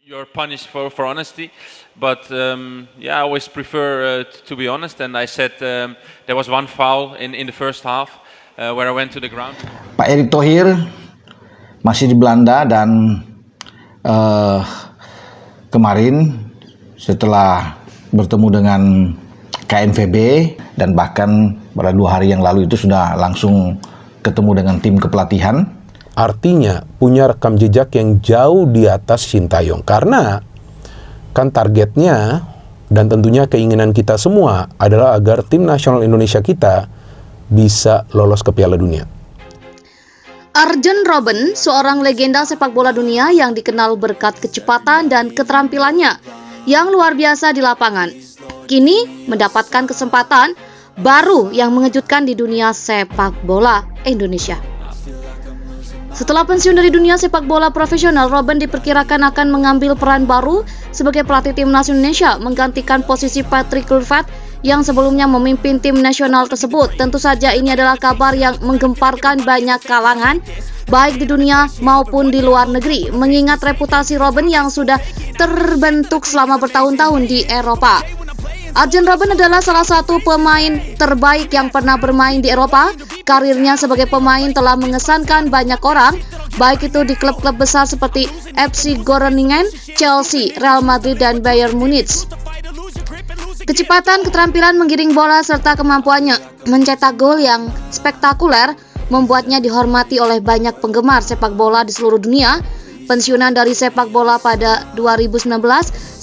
You're punished for honesty, but I always prefer to be honest. And I said there was one foul in the first half where I went to the ground. Pak Erick Thohir masih di Belanda dan kemarin setelah bertemu dengan KNVB dan bahkan pada 2 hari yang lalu itu sudah langsung ketemu dengan tim kepelatihan. Artinya punya rekam jejak yang jauh di atas Sintayong. Karena kan targetnya dan tentunya keinginan kita semua adalah agar tim nasional Indonesia kita bisa lolos ke Piala Dunia. Arjen Robben, seorang legenda sepak bola dunia yang dikenal berkat kecepatan dan keterampilannya yang luar biasa di lapangan, kini mendapatkan kesempatan baru yang mengejutkan di dunia sepak bola Indonesia. Setelah pensiun dari dunia sepak bola profesional, Robben diperkirakan akan mengambil peran baru sebagai pelatih timnas Indonesia, menggantikan posisi Patrick Kluivert yang sebelumnya memimpin tim nasional tersebut. Tentu saja ini adalah kabar yang menggemparkan banyak kalangan, baik di dunia maupun di luar negeri, mengingat reputasi Robben yang sudah terbentuk selama bertahun-tahun di Eropa. Arjen Robben adalah salah satu pemain terbaik yang pernah bermain di Eropa. Karirnya sebagai pemain telah mengesankan banyak orang, baik itu di klub-klub besar seperti FC Groningen, Chelsea, Real Madrid, dan Bayern Munich. Kecepatan, keterampilan menggiring bola, serta kemampuannya mencetak gol yang spektakuler membuatnya dihormati oleh banyak penggemar sepak bola di seluruh dunia. Pensiunan dari sepak bola pada 2019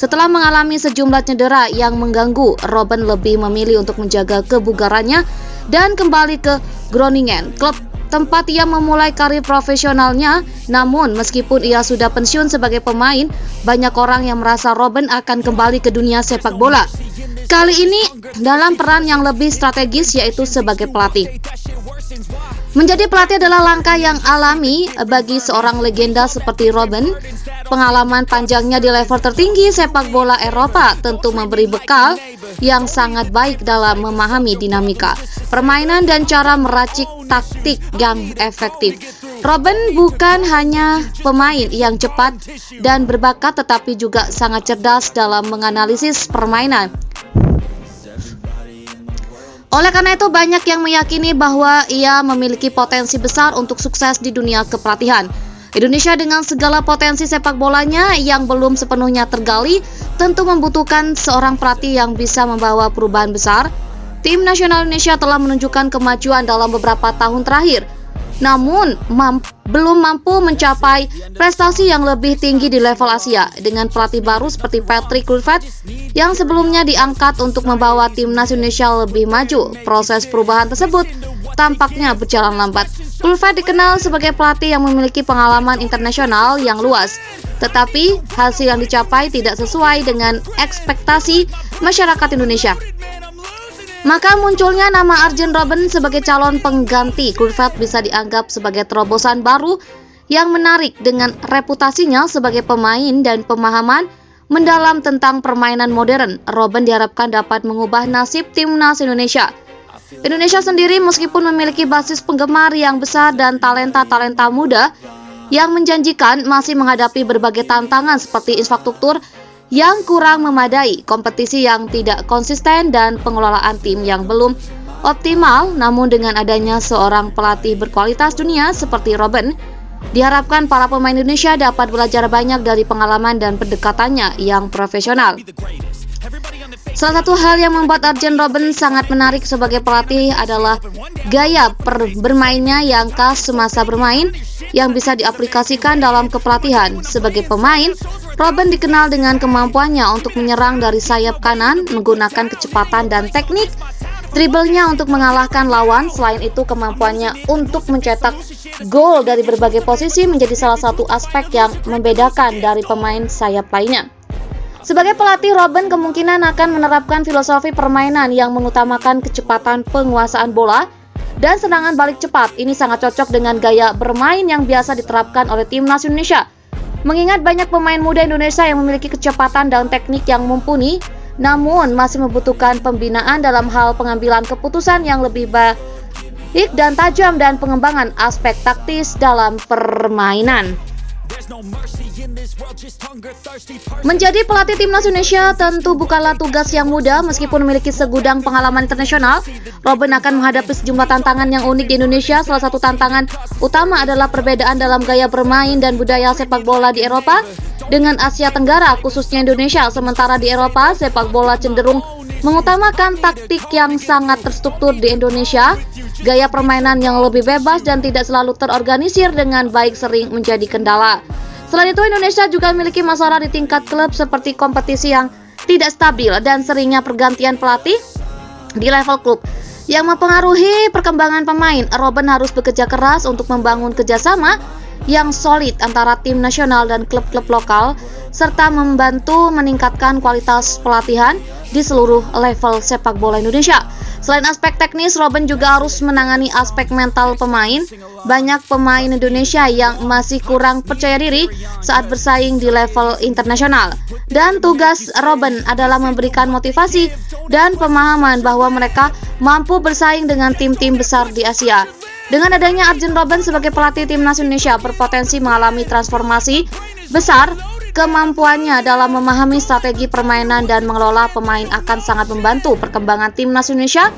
setelah mengalami sejumlah cedera yang mengganggu, Robben lebih memilih untuk menjaga kebugarannya dan kembali ke Groningen, klub tempat ia memulai karir profesionalnya. Namun meskipun ia sudah pensiun sebagai pemain, banyak orang yang merasa Robben akan kembali ke dunia sepak bola. Kali ini dalam peran yang lebih strategis, yaitu sebagai pelatih. Menjadi pelatih adalah langkah yang alami bagi seorang legenda seperti Robben. Pengalaman panjangnya di level tertinggi sepak bola Eropa tentu memberi bekal yang sangat baik dalam memahami dinamika permainan dan cara meracik taktik yang efektif. Robben bukan hanya pemain yang cepat dan berbakat, tetapi juga sangat cerdas dalam menganalisis permainan. Oleh karena itu, banyak yang meyakini bahwa ia memiliki potensi besar untuk sukses di dunia kepelatihan. Indonesia dengan segala potensi sepak bolanya yang belum sepenuhnya tergali, tentu membutuhkan seorang pelatih yang bisa membawa perubahan besar. Tim nasional Indonesia telah menunjukkan kemajuan dalam beberapa tahun terakhir, namun belum mampu mencapai prestasi yang lebih tinggi di level Asia. Dengan pelatih baru seperti Patrick Kluivert yang sebelumnya diangkat untuk membawa timnas Indonesia lebih maju, proses perubahan tersebut tampaknya berjalan lambat. Kluivert dikenal sebagai pelatih yang memiliki pengalaman internasional yang luas, tetapi hasil yang dicapai tidak sesuai dengan ekspektasi masyarakat Indonesia. Maka munculnya nama Arjen Robben sebagai calon pengganti Kluivert bisa dianggap sebagai terobosan baru yang menarik. Dengan reputasinya sebagai pemain dan pemahaman mendalam tentang permainan modern, Robben diharapkan dapat mengubah nasib timnas Indonesia. Indonesia sendiri meskipun memiliki basis penggemar yang besar dan talenta-talenta muda yang menjanjikan, masih menghadapi berbagai tantangan seperti infrastruktur yang kurang memadai, kompetisi yang tidak konsisten, dan pengelolaan tim yang belum optimal. Namun dengan adanya seorang pelatih berkualitas dunia seperti Robben, diharapkan para pemain Indonesia dapat belajar banyak dari pengalaman dan pendekatannya yang profesional. Salah satu hal yang membuat Arjen Robben sangat menarik sebagai pelatih adalah gaya bermainnya yang khas semasa bermain yang bisa diaplikasikan dalam kepelatihan. Sebagai pemain, Robben dikenal dengan kemampuannya untuk menyerang dari sayap kanan menggunakan kecepatan dan teknik dribblenya untuk mengalahkan lawan. Selain itu, kemampuannya untuk mencetak gol dari berbagai posisi menjadi salah satu aspek yang membedakan dari pemain sayap lainnya. Sebagai pelatih, Robben kemungkinan akan menerapkan filosofi permainan yang mengutamakan kecepatan penguasaan bola dan serangan balik cepat. Ini sangat cocok dengan gaya bermain yang biasa diterapkan oleh timnas Indonesia. Mengingat banyak pemain muda Indonesia yang memiliki kecepatan dan teknik yang mumpuni, namun masih membutuhkan pembinaan dalam hal pengambilan keputusan yang lebih baik dan tajam dan pengembangan aspek taktis dalam permainan. Menjadi pelatih timnas Indonesia tentu bukanlah tugas yang mudah. Meskipun memiliki segudang pengalaman internasional, Robben akan menghadapi sejumlah tantangan yang unik di Indonesia. Salah satu tantangan utama adalah perbedaan dalam gaya bermain dan budaya sepak bola di Eropa dengan Asia Tenggara, khususnya Indonesia. Sementara di Eropa, sepak bola cenderung mengutamakan taktik yang sangat terstruktur. Di Indonesia, gaya permainan yang lebih bebas dan tidak selalu terorganisir dengan baik sering menjadi kendala. Selain itu, Indonesia juga memiliki masalah di tingkat klub seperti kompetisi yang tidak stabil dan seringnya pergantian pelatih di level klub yang mempengaruhi perkembangan pemain. Robben harus bekerja keras untuk membangun kerjasama yang solid antara tim nasional dan klub-klub lokal, serta membantu meningkatkan kualitas pelatihan di seluruh level sepak bola Indonesia. Selain aspek teknis, Robben juga harus menangani aspek mental pemain. Banyak pemain Indonesia yang masih kurang percaya diri saat bersaing di level internasional. Dan tugas Robben adalah memberikan motivasi dan pemahaman bahwa mereka mampu bersaing dengan tim-tim besar di Asia. Dengan adanya Arjen Robben sebagai pelatih timnas Indonesia berpotensi mengalami transformasi besar. Kemampuannya dalam memahami strategi permainan dan mengelola pemain akan sangat membantu perkembangan timnas Indonesia